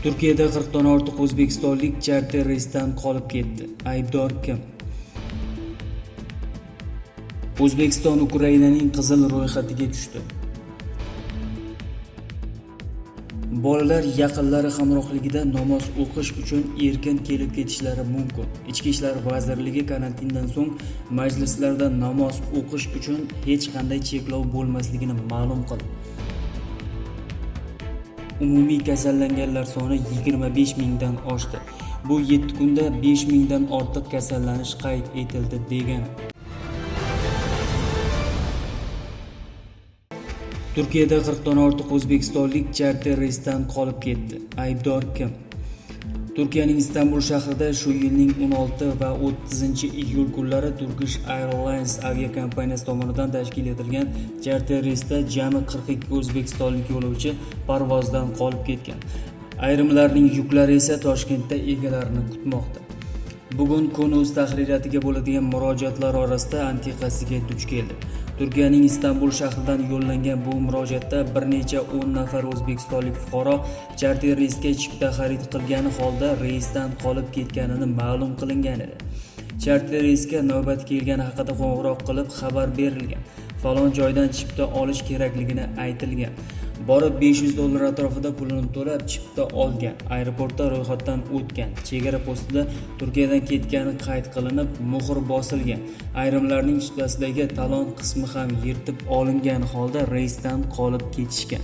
Turkiyada 40 dan ortiq o'zbekistonlik charter reysdan qolib ketdi. Aybdor kim? O'zbekiston Ukrainaning qizil ro'yxatiga tushdi. Bolalar yaqinlari hamrohligida namoz o'qish uchun erkin kelib ketishlari mumkin. Ichki ishlar vazirligi karantindan so'ng majlislarda namoz o'qish uchun hech qanday cheklov bo'lmasligini ma'lum qildi. Umumiy kasallanganlar soni 25 mingdan oshdi. Bu 7 kunda 5 mingdan ortiq kasallanish qayd etildi degani. Turkiyada 40 dan ortiq o'zbekistonlik charter reysdan qolib ketdi. Aybdor kim? Turkiyaning Istanbul shahrida shu yilning 16 va 30-iyul kunlari Turkish Airlines aviakompaniyasi tomonidan tashkil etilgan charter reysda jami 42 o'zbekistonlik yo'lovchi parvozdan qolib ketgan. Ayrimlarning yuklari esa Toshkentda egalarini kutmoqda. Bugun kun o'z tahririyatiga bo'ladigan murojaatlar orasida antiqasiga duch keldi. Turkiyaning Istanbul shahridan yo'llangan bu murojaatda bir necha 10 nafar o'zbekistonlik fuqaro charter reysga chipta xarid qilgani holda reysdan qolib ketganini ma'lum qilingan edi. Charter reysga navbat kelgani haqida qo'ng'iroq qilib xabar berilgan. Falon joydan chipta olish kerakligini aytilgan. Borib $500 atrofida pulini to'lab chipta olgan. Aeroportda ro'yxatdan o'tgan. Chegara postida Turkiyadan ketgani qayd qilinib, muhr bosilgan. Ayrimlarning chiptasidagi talon qismi ham yirtib olingan holda reysdan qolib ketishgan.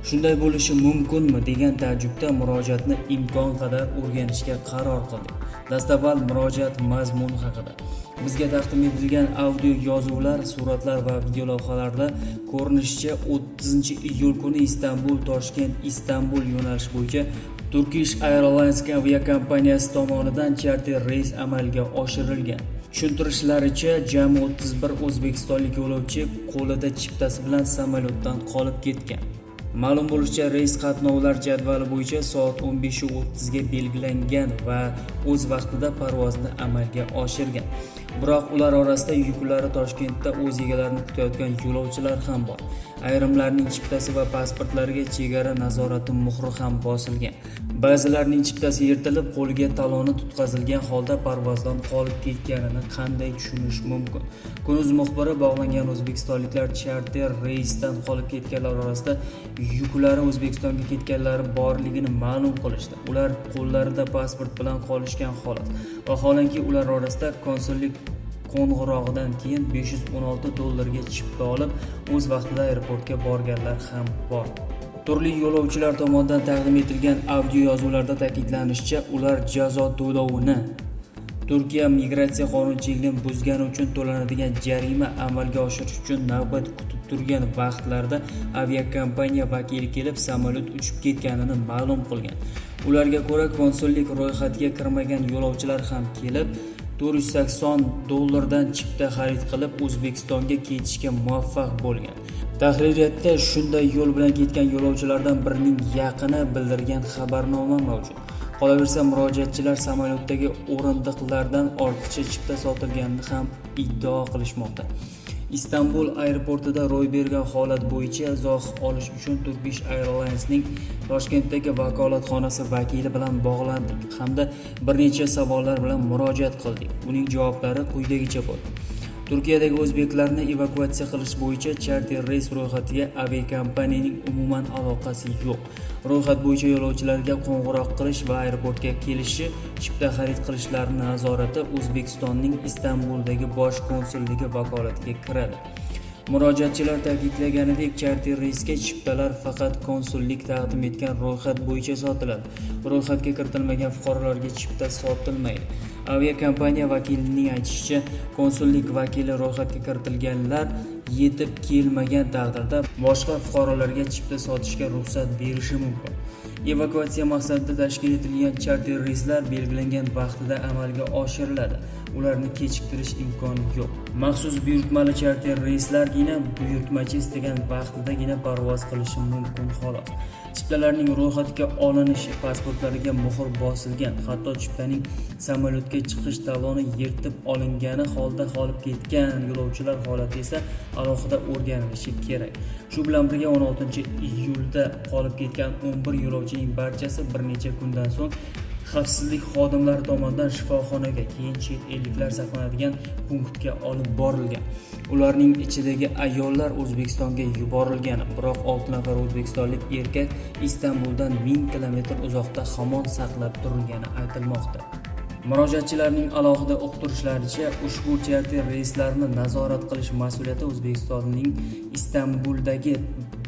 Shunday bo'lishi mumkinmi degan ta'jubda murojaatni imkon qadar o'rganishga qaror qildik. Dastavval murojaat mazmuni haqida. Bizga taqdim etilgan audio yozuvlar, suratlar va videolavhalarda ko'rinishicha 30-iyul kuni Istanbul yo'nalishi bo'yicha Turkish Airlines aviakompaniyasi tomonidan charter reys amalga oshirilgan. Tushuntirishlaricha, jami 31 o'zbekistonlik yo'lovchi qo'lida chiptasi bilan samolyotdan qolib ketgan. Ma'lum bo'lishicha, reys qatnovlar jadvali bo'yicha soat 15:30 ga belgilangan va o'z vaqtida parvozni amalga oshirgan. Biroq ular orasida yuklari Toshkentda o'z egalarini kutayotgan yo'lovchilar ham bor. Ayrimlarning chiptasi va pasportlariga chegara nazorati muhri ham bosilgan. Ba'zilarning chiptasi yirtilib, qo'liga taloni tutqazilgan holda parvozdan qolib ketganini qanday tushunish mumkin? Kun.uz muxbiri bog'langan o'zbekistonliklar charter reysdan qolib ketganlar orasida yuklari O'zbekistonga ketganlari borligini ma'lum qilishdi. Ular qo'llarida pasport bilan qolishgan holat. Vaholanki ular orasida konsullik qo'ng'irog'idan keyin $516 ga chipta olib, o'z vaqtida aeroportga borganlar ham bor. Turli yo'lovchilar tomonidan taqdim etilgan audio yozuvlarda ta'kidlanishicha, ular jazo to'lovini Turkiya migratsiya qonunchiligini buzgani uchun to'lanadigan jarima amalga oshirish uchun navbat kutib turgan vaqtlarda aviakompaniya vakili kelib samolyot uchib ketganini ma'lum qilgan. Ularga ko'ra, konsullik ro'yxatiga kirmagan yo'lovchilar ham kelib $480 dan chipta xarid qilib O'zbekistonga ketishga muvaffaq bo'lgan. Tahririyatda shunday yo'l bilan ketgan yo'lovchilardan birining yaqini bildirgan xabarnoma mavjud. Qolaversa, murojaatchilar samolyotdagi o'rindiqlardan ortiqcha chipta sotilganini ham iddao qilishmoqda. Istanbul aeroportida ro'y bergan holat bo'yicha izoh olish uchun Turkish Airlines'ning Toshkentdagi vakolatxonasi vakili bilan bog'landik hamda bir necha savollar bilan murojaat qildik. Uning javoblari quyidagicha bo'ldi. Turkiyadagi o'zbeklarni evakuatsiya qilish bo'yicha charter reys ro'yxatiga aviakompaniyaning umuman aloqasi yo'q. Ro'yxat bo'yicha yo'lovchilarga qo'ng'iroq qilish va aeroportga kelishi, chipta xarid qilishlarini nazorati O'zbekistonning Istanbuldagi bosh konsulligi vakolatiga kiradi. Murojaatchilar ta'kidlaganidek, charter reysga chiptalar faqat konsullik taqdim etgan ro'yxat bo'yicha sotiladi. Ro'yxatga kiritilmagan fuqarolarga chipta sotilmaydi. Aviakompaniya vakilining aytishicha, konsullik vakili ro'yxatga kiritilganlar yetib kelmagan taqdirda boshqa fuqarolarga chipta sotishga ruxsat berishi mumkin. Evakuatsiya maqsadida tashkil etilgan charter reyslar belgilangan vaqtida amalga oshiriladi. Ularni kechiktirish imkoni yo'q. Maxsus buyurtmali charter reyslargina buyurtmachi istagan vaqtidagina parvoz qilishi mumkin xolos. Chiptalarning ro'yxatga olinishi, pasportlariga muhr bosilgan, hatto chiptaning samolyotga chiqish taloni yirtib olingani holda qolib ketgan yo'lovchilar holati esa alohida o'rganilishi kerak. Shu bilan birga 16-iyulda qolib ketgan 11 yo'lovchining barchasi bir necha kundan so'ng xavfsizlik xodimlari tomonidan shifoxonaga, keyin chet elliklar saqlanadigan punktga olib borilgan. Ularning ichidagi ayollar O'zbekistonga yuborilgan, biroq 6 nafar o'zbekistonlik erkak Istanbuldan 1000 kilometr uzoqda hamon saqlab turilgani aytilmoqda. Murojaatchilarning alohida uqtirishlaricha, ushbu charter reyslarni nazorat qilish mas'uliyati O'zbekistonning Istanbuldagi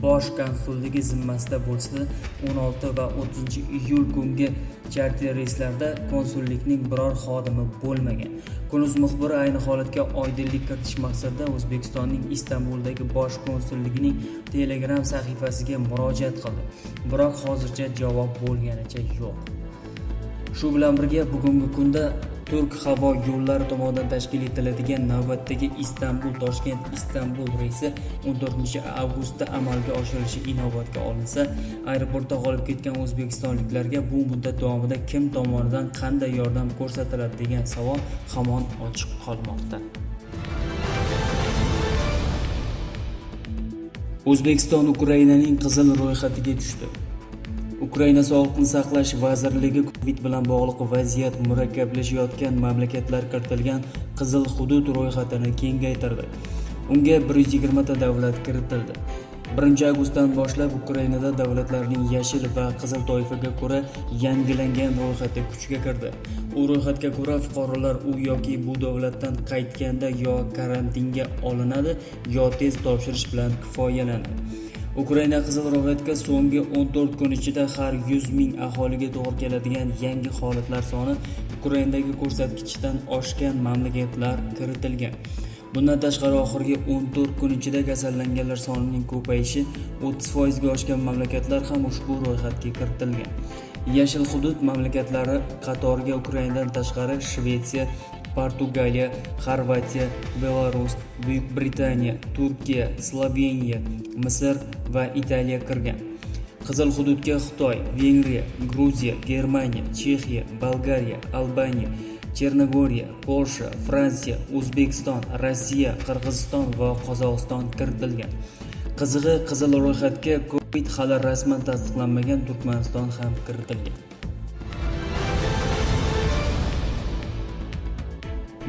bosh konsulligi zimmasida bo'lsa, 16 va 30-iyul kungi charter reyslarda konsullikning biror xodimi bo'lmagan. Kunuz muxbiri ayni holatga oydinlik kiritish maqsadida O'zbekistonning Istanbuldagi bosh konsulligining Telegram sahifasiga murojaat qildi, biroq hozircha javob bo'lganicha yo'q. Shu bilan birga bugungi kunda Turk havo yo'llari tomonidan tashkil etiladigan navbatdagi Istanbul-Toshkent-Istanbul reysi 14-avgustda amalga oshirilishi inobatga olinsa, aeroportda qolib ketgan o'zbekistonliklarga bu muddat davomida kim tomonidan qanday yordam ko'rsatiladi degan savol hamon ochiq qolmoqda. O'zbekiston Ukrainaning qizil ro'yxatiga tushdi. Ukraina Sog'liqni saqlash vazirligi Covid bilan bog'liq vaziyat murakkablashayotgan mamlakatlar kiritilgan qizil hudud ro'yxatini kengaytirdi. Unga 120 ta davlat kiritildi. 1-avgustdan boshlab Ukrainada davlatlarning yashil va qizil toifaga ko'ra yangilangan ro'yxati kuchga kirdi. U ro'yxatga ko'ra fuqarolar u yoki bu davlatdan qaytganda yo karantinga olinadi, yo test topshirish bilan kifoyalanadi. Ukraina qizil ro'yxatga so'nggi 14 kun ichida har 100 ming aholiga to'g'ri keladigan yangi holatlar soni Ukrainadagi ko'rsatkichdan oshgan mamlakatlar kiritilgan. Bundan tashqari oxirgi 14 kun ichida kasallanganlar sonining ko'payishi 30% ga oshgan mamlakatlar ham ushbu ro'yxatga kiritilgan. Yashil hudud mamlakatlari qatoriga Ukrainadan tashqari Shvetsiya, Portugaliya, Xorvatiya, Belarus, Buyuk Britaniya, Turkiya, Sloveniya, Misr va Italiya kirgan. Qizil hududga Xitoy, Vengriya, Gruziya, Germaniya, Chexiya, Bolgariya, Albaniya, Chernogoriya, Polsha, Fransiya, O'zbekiston, Rossiya, Qirg'iziston va Qozog'iston kiritilgan. Qizig'i, qizil ro'yxatga Covid hali rasman tasdiqlanmagan Turkmaniston ham kiritilgan.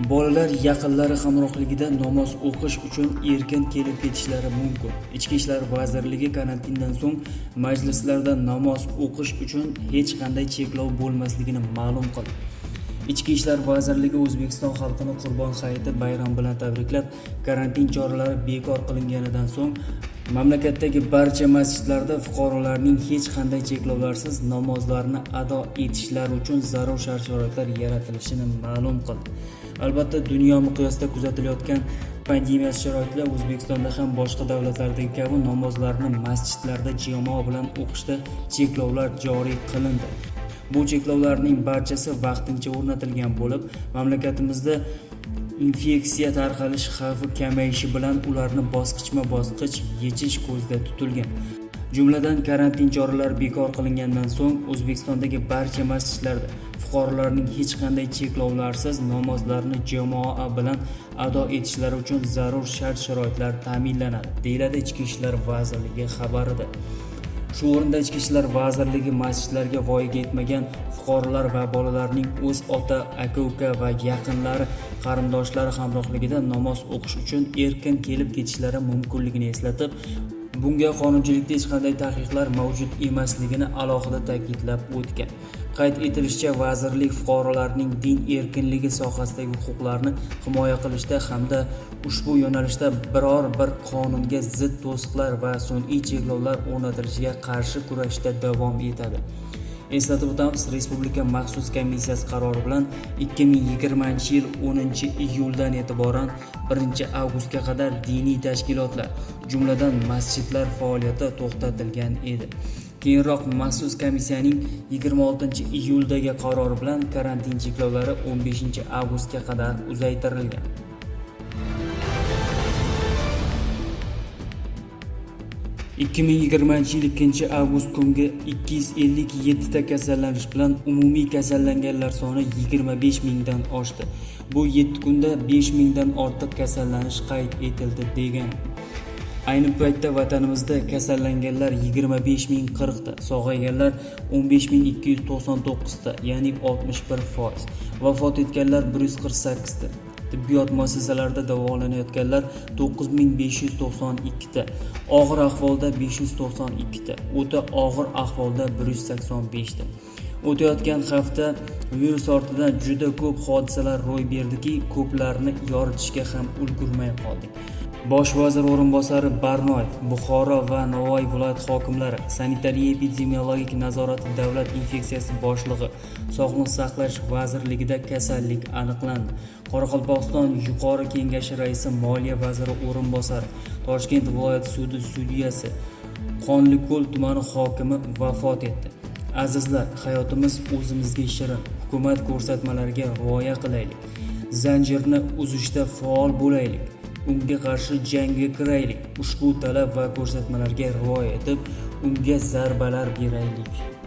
Bolalar yaqinlari hamrohligida namoz o'qish uchun erkin kelib ketishlari mumkin. Ichki ishlar vazirligi karantindan so'ng majlislarda namoz o'qish uchun hech qanday cheklov bo'lmasligini ma'lum qildi. Ichki ishlar vazirligi O'zbekiston xalqini Qurbon hayiti bayrami bilan tabriklab, karantin choralari bekor qilinganidan so'ng mamlakatdagi barcha masjidlarda fuqarolarning hech qanday cheklovlarsiz namozlarni ado etishlari uchun zarur shart-sharoitlar yaratilishini ma'lum qildi. Albatta, dunyo miqyosida kuzatilayotgan pandemiya sharoitida O'zbekistonda ham boshqa davlatlardagi kabi namozlarni masjidlarda jamoa bilan o'qishda cheklovlar joriy qilindi. Bu cheklovlarning barchasi vaqtincha o'rnatilgan bo'lib, mamlakatimizda infeksiya tarqalish xavfi kamayishi bilan ularni bosqichma-bosqich yechish ko'zda tutilgan. Jumladan, karantin choralari bekor qilingandan so'ng O'zbekistondagi barcha masjidlarda fuqarolarning hech qanday cheklovlarsiz namozlarni jamoa bilan ado etishlari uchun zarur shart-sharoitlar ta'minlanadi, deyiladi Ichki ishlar vazirligi xabarida. Shu o'rinda Ichki ishlar vazirligi masjidlarga voyaga yetmagan fuqarolar va bolalarning o'z ota, aka-uka va yaqinlari, qarindoshlari hamrohligida namoz o'qish uchun erkin kelib ketishlari mumkinligini eslatib, bunga qonunchilikda hech qanday taqiqlar mavjud emasligini alohida ta'kidlab o'tgan. Qayd etilishicha, vazirlik fuqarolarning din erkinligi sohasidagi huquqlarini himoya qilishda hamda ushbu yo'nalishda biror bir qonunga zid to'siqlar va sun'iy cheklovlar o'rnatilishiga qarshi kurashda davom etadi. Eslatib o'tamiz, Respublika maxsus komissiyasi qarori bilan 2020-yil 10-iyuldan e'tiboran 1-avgustga qadar diniy tashkilotlar, jumladan masjidlar faoliyati to'xtatilgan edi. Keyinroq maxsus komissiyaning 26-iyuldagi qarori bilan karantin cheklovlari 15-avgustga qadar uzaytirilgan. 2020 yil 2 avgust kungi 257 ta kasallanish bilan umumiy kasallanganlar soni 25 mingdan oshdi. Bu 7 kunda 5 mingdan ortiq kasallanish qayd etildi degan. Ayni paytda vatanimizda kasallanganlar 25.040 ta, sog'ayganlar 15.299 ta, ya'ni 61%. Vafot etganlar 148 ta. Tibbiyot muassasalarida davolanayotganlar 9592 ta, og'ir ahvolda 592 ta, o'ta og'ir ahvolda 185 ta. O'tayotgan hafta virus ortidan juda ko'p hodisalar ro'y berdiki, ko'plarini yoritishga ham ulgurmay qoldik. Bosh vazir o'rinbosari Barnoyev, Buxoro va Navoiy viloyat hokimlari, Sanitariya-epidemiologik nazorat davlat infeksiyasi boshlig'i, Sog'liqni saqlash vazirligida kasallik aniqlandi. Qoraqalpog'iston yuqori kengashi raisi, Moliya vaziri o'rinbosari, Toshkent viloyat sudi sudyasi, Qonliko'l tumani hokimi vafot etdi. Azizlar, hayotimiz o'zimizga shirin. Hukumat ko'rsatmalariga rioya qilaylik. Zanjirni uzishda faol bo'laylik. Unga qarshi jangga kiraylik. Ushbu talab va ko'rsatmalarga rioya etib, unga zarbalar beraylik.